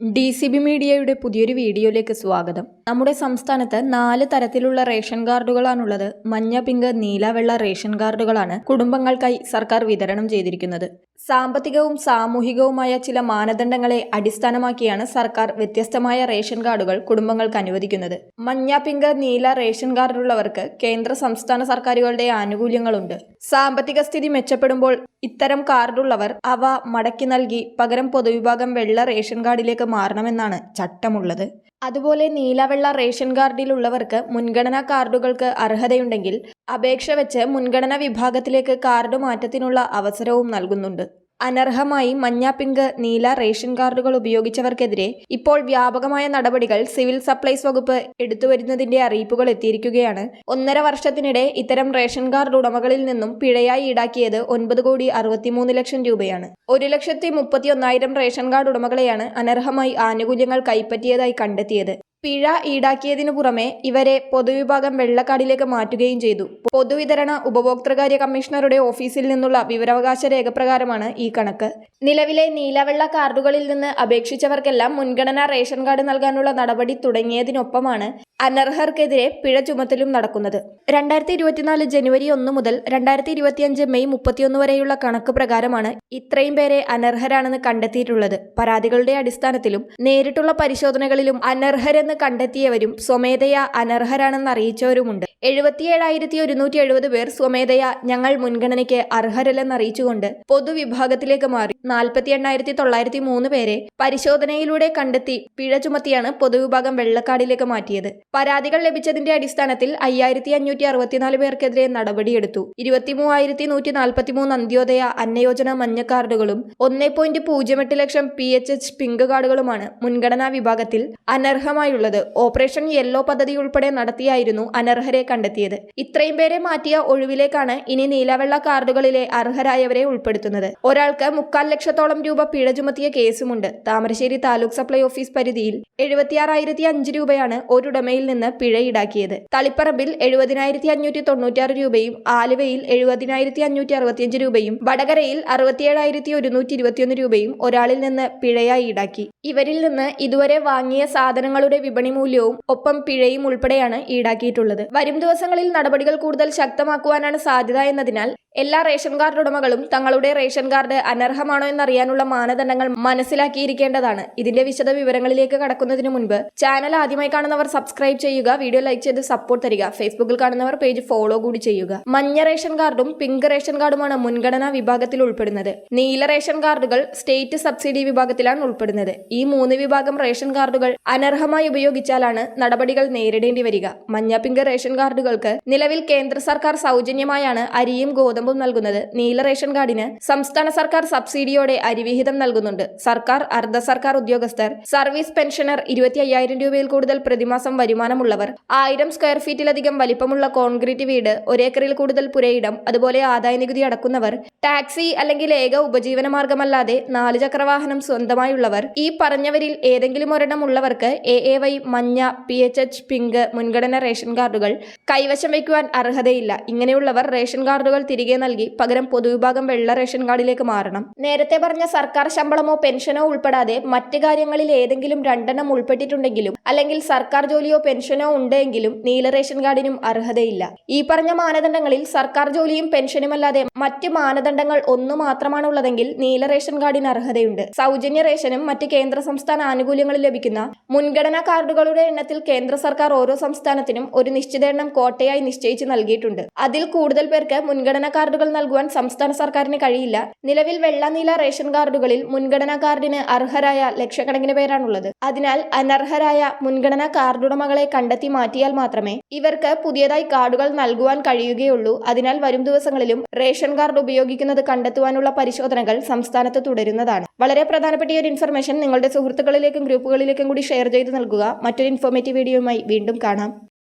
DCB മീഡിയയുടെ പുതിയൊരു വീഡിയോയിലേക്ക് സ്വാഗതം. നമ്മുടെ സംസ്ഥാനത്ത് 4 തരത്തിലുള്ള റേഷൻ കാർഡുകളാണുള്ളത്. മഞ്ഞ, പിങ്ക്, നീല, വെള്ള റേഷൻ കാർഡുകളാണ് കുടുംബങ്ങൾക്കായി സർക്കാർ വിതരണം ചെയ്തിരിക്കുന്നത്. സാമ്പത്തികവും സാമൂഹികവുമായ ചില മാനദണ്ഡങ്ങളെ അടിസ്ഥാനമാക്കിയാണ് സർക്കാർ വ്യത്യസ്തമായ റേഷൻ കാർഡുകൾ കുടുംബങ്ങൾക്ക് അനുവദിക്കുന്നത്. മഞ്ഞ, പിങ്ക്, നീല റേഷൻ കാർഡുള്ളവർക്ക് കേന്ദ്ര സംസ്ഥാന സർക്കാരുകളുടെ ആനുകൂല്യങ്ങളുണ്ട്. സാമ്പത്തിക സ്ഥിതി മെച്ചപ്പെടുമ്പോൾ ഇത്തരം കാർഡുള്ളവർ അവ മടക്കി നൽകി പകരം പൊതുവിഭാഗം വെള്ള റേഷൻ കാർഡിലേക്ക് മാറണമെന്നാണ് ചട്ടമുള്ളത്. അതുപോലെ നീലവെള്ള റേഷൻ കാർഡിലുള്ളവർക്ക് മുൻഗണനാ കാർഡുകൾക്ക് അർഹതയുണ്ടെങ്കിൽ അപേക്ഷ വെച്ച് മുൻഗണനാ വിഭാഗത്തിലേക്ക് കാർഡ് മാറ്റത്തിനുള്ള അവസരവും നൽകുന്നുണ്ട്. അനർഹമായി മഞ്ഞ, പിങ്ക്, നീല റേഷൻ കാർഡുകൾ ഉപയോഗിച്ചവർക്കെതിരെ ഇപ്പോൾ വ്യാപകമായ നടപടികൾ സിവിൽ സപ്ലൈസ് വകുപ്പ് എടുത്തുവരുന്നതിന്റെ അറിയിപ്പുകൾ എത്തിയിരിക്കുകയാണ്. 1.5 വർഷത്തിനിടെ ഇത്തരം റേഷൻ കാർഡ് ഉടമകളിൽ നിന്നും പിഴയായി ഈടാക്കിയത് 9,63 ലക്ഷം രൂപയാണ്. 1,31,000 റേഷൻ കാർഡ് ഉടമകളെയാണ് അനർഹമായി ആനുകൂല്യങ്ങൾ കൈപ്പറ്റിയതായി കണ്ടെത്തിയത്. പിഴ ഈടാക്കിയതിനു പുറമെ ഇവരെ പൊതുവിഭാഗം വെള്ളക്കാർഡിലേക്ക് മാറ്റുകയും ചെയ്തു. പൊതുവിതരണ ഉപഭോക്തൃകാര്യ കമ്മീഷണറുടെ ഓഫീസിൽ നിന്നുള്ള വിവരാവകാശ രേഖ പ്രകാരമാണ് ഈ കണക്ക്. നിലവിലെ നീലവെള്ള കാർഡുകളിൽ നിന്ന് അപേക്ഷിച്ചവർക്കെല്ലാം മുൻഗണനാ റേഷൻ കാർഡ് നൽകാനുള്ള നടപടി തുടങ്ങിയതിനൊപ്പമാണ് അനർഹർക്കെതിരെ പിഴ ചുമത്തലും നടക്കുന്നത്. 2024 ജനുവരി 1 മുതൽ 2025 മെയ് 31 വരെയുള്ള കണക്ക് പ്രകാരമാണ് ഇത്രയും പേരെ അനർഹരാണെന്ന് കണ്ടെത്തിയിട്ടുള്ളത്. പരാതികളുടെ അടിസ്ഥാനത്തിലും നേരിട്ടുള്ള പരിശോധനകളിലും അനർഹരെന്ന് കണ്ടെത്തിയവരും സ്വമേധയാ അനർഹരാണെന്ന് അറിയിച്ചവരുമുണ്ട്. 77,170 പേർ സ്വമേധയാ ഞങ്ങൾ മുൻഗണനയ്ക്ക് അർഹരല്ലെന്ന് അറിയിച്ചുകൊണ്ട് പൊതുവിഭാഗത്തിലേക്ക് മാറി. 48,903 പേരെ പരിശോധനയിലൂടെ കണ്ടെത്തി പിഴ ചുമത്തിയാണ് പൊതുവിഭാഗം വെള്ളക്കാർഡിലേക്ക് മാറ്റിയത്. പരാതികൾ ലഭിച്ചതിന്റെ അടിസ്ഥാനത്തിൽ 5,564 പേർക്കെതിരെ നടപടിയെടുത്തു. 23,143 അന്ത്യോദയ അന്നയോജന മഞ്ഞ കാർഡുകളും 1.08 ലക്ഷം PHH പിങ്ക് കാർഡുകളുമാണ് മുൻഗണനാ വിഭാഗത്തിൽ അനർഹമായുള്ളത്. ഓപ്പറേഷൻ യെല്ലോ പദ്ധതി ഉൾപ്പെടെ നടത്തിയായിരുന്നു അനർഹരെ കണ്ടെത്തിയത്. ഇത്രയും പേരെ മാറ്റിയ ഒഴിവിലേക്കാണ് ഇനി നീലവെള്ള കാർഡുകളിലെ അർഹരായവരെ ഉൾപ്പെടുത്തുന്നത്. ഒരാൾക്ക് 3/4 ലക്ഷത്തോളം രൂപ പിഴ ചുമത്തിയ കേസുമുണ്ട്. താമരശ്ശേരി താലൂക്ക് സപ്ലൈ ഓഫീസ് പരിധിയിൽ 76,005 രൂപയാണ് ഒരുടമയിൽ നിന്ന് പിഴ ഈടാക്കിയത്. തളിപ്പറമ്പിൽ 70,596 രൂപയും ആലുവയിൽ 70,565 രൂപയും വടകരയിൽ 67,121 രൂപയും ഒരാളിൽ നിന്ന് പിഴയായി ഈടാക്കി. ഇവരിൽ നിന്ന് ഇതുവരെ വാങ്ങിയ സാധനങ്ങളുടെ വിപണി മൂല്യവും ഒപ്പം പിഴയും ഉൾപ്പെടെയാണ് ഈടാക്കിയിട്ടുള്ളത്. വരും ദിവസങ്ങളിൽ നടപടികൾ കൂടുതൽ ശക്തമാക്കുവാനാണ് സാധ്യത എന്നതിനാൽ എല്ലാ റേഷൻ കാർഡ് ഉടമകളും തങ്ങളുടെ റേഷൻ കാർഡ് അനർഹമാണോ എന്നറിയാനുള്ള മാനദണ്ഡങ്ങൾ മനസ്സിലാക്കിയിരിക്കേണ്ടതാണ്. ഇതിന്റെ വിശദ വിവരങ്ങളിലേക്ക് കടക്കുന്നതിന് മുൻപ് ചാനൽ ആദ്യമായി കാണുന്നവർ സബ്സ്ക്രൈബ് ചെയ്യുക, വീഡിയോ ലൈക്ക് ചെയ്ത് സപ്പോർട്ട് തരിക. ഫേസ്ബുക്കിൽ കാണുന്നവർ പേജ് ഫോളോ കൂടി ചെയ്യുക. മഞ്ഞ റേഷൻ കാർഡും പിങ്ക് റേഷൻ കാർഡുമാണ് മുൻഗണനാ വിഭാഗത്തിൽ ഉൾപ്പെടുന്നത്. നീല റേഷൻ കാർഡുകൾ സ്റ്റേറ്റ് സബ്സിഡി വിഭാഗത്തിലാണ് ഉൾപ്പെടുന്നത്. ഈ 3 വിഭാഗം റേഷൻ കാർഡുകൾ അനർഹമായി ഉപയോഗിച്ചാലാണ് നടപടികൾ നേരിടേണ്ടി വരിക. മഞ്ഞ, പിങ്ക് റേഷൻ കാർഡുകൾക്ക് നിലവിൽ കേന്ദ്ര സർക്കാർ സൗജന്യമായാണ് അരിയും ഗോതമ്പും നൽകുന്നത്. നീല റേഷൻ കാർഡിന് സംസ്ഥാന സർക്കാർ സബ്സിഡിയോടെ അരിവിഹിതം നൽകുന്നുണ്ട്. സർക്കാർ, അർദ്ധ സർക്കാർ ഉദ്യോഗസ്ഥർ, സർവീസ് പെൻഷനർ, 25,000 രൂപയിൽ കൂടുതൽ പ്രതിമാസം വരുമാനമുള്ളവർ, 1000 സ്ക്വയർ ഫീറ്റിലധികം വലിപ്പമുള്ള കോൺക്രീറ്റ് വീട്, 1 ഏക്കറിൽ കൂടുതൽ പുരയിടം, അതുപോലെ ആദായ നികുതി അടക്കുന്നവർ, ടാക്സി അല്ലെങ്കിൽ ഏക ഉപജീവന മാർഗമല്ലാതെ 4 ചക്രവാഹനം സ്വന്തമായുള്ളവർ, ഈ പറഞ്ഞവരിൽ ഏതെങ്കിലും ഒരെണ്ണം ഉള്ളവർക്ക് AAY മഞ്ഞ, PHH പിങ്ക് മുൻഗണന റേഷൻ കാർഡുകൾ കൈവശം വയ്ക്കുവാൻ അർഹതയില്ല. ഇങ്ങനെയുള്ളവർ റേഷൻ കാർഡുകൾ തിരികെ നൽകി പകരം പൊതുവിഭാഗം വെള്ള റേഷൻ കാർഡിലേക്ക് മാറണം. നേരത്തെ പറഞ്ഞ സർക്കാർ ശമ്പളമോ പെൻഷനോ ഉൾപ്പെടാതെ മറ്റ് കാര്യങ്ങളിൽ ഏതെങ്കിലും 2 ഉൾപ്പെട്ടിട്ടുണ്ടെങ്കിലും അല്ലെങ്കിൽ സർക്കാർ ജോലിയോ പെൻഷനോ ഉണ്ടെങ്കിലും നീല റേഷൻ കാർഡിനും അർഹതയില്ല. ഈ പറഞ്ഞ മാനദണ്ഡങ്ങളിൽ സർക്കാർ ജോലിയും പെൻഷനുമല്ലാതെ മറ്റ് മാനദണ്ഡങ്ങൾ 1 മാത്രമാണ് ഉള്ളതെങ്കിൽ നീല റേഷൻ കാർഡിന് അർഹതയുണ്ട്. സൗജന്യ റേഷനും മറ്റ് കേന്ദ്ര സംസ്ഥാന ആനുകൂല്യങ്ങളും ലഭിക്കുന്ന മുൻഗണനാ കാർഡുകളുടെ എണ്ണത്തിൽ കേന്ദ്ര സർക്കാർ ഓരോ സംസ്ഥാനത്തിനും ഒരു നിശ്ചിത എണ്ണം കോട്ടയായി നിശ്ചയിച്ച് നൽകിയിട്ടുണ്ട്. അതിൽ കൂടുതൽ പേർക്ക് മുൻഗണനാ കാർഡുകൾ നൽകുവാൻ സംസ്ഥാന സർക്കാരിന് കഴിയില്ല. നിലവിൽ വെള്ള, നീല റേഷൻ കാർഡുകളിൽ മുൻഗണനാ കാർഡിന് അർഹരായ ലക്ഷക്കണക്കിന് പേരാണുള്ളത്. അതിനാൽ അനർഹരായ മുൻഗണനാ കാർഡുടമകളെ കണ്ടെത്തി മാറ്റിയാൽ മാത്രമേ ഇവർക്ക് പുതിയതായി കാർഡുകൾ നൽകുവാൻ കഴിയുകയുള്ളൂ. അതിനാൽ വരും ദിവസങ്ങളിലും റേഷൻ കാർഡ് ഉപയോഗിക്കുന്നത് കണ്ടെത്തുവാനുള്ള പരിശോധനകൾ സംസ്ഥാനത്ത് തുടരുന്നതാണ്. വളരെ പ്രധാനപ്പെട്ട ഒരു ഇൻഫർമേഷൻ നിങ്ങളുടെ സുഹൃത്തുക്കളിലേക്കും ഗ്രൂപ്പുകളിലേക്കും കൂടി ഷെയർ ചെയ്ത് നൽകുക. മറ്റൊരു ഇൻഫോർമേറ്റീവ് വീഡിയോയുമായി വീണ്ടും കാണാം.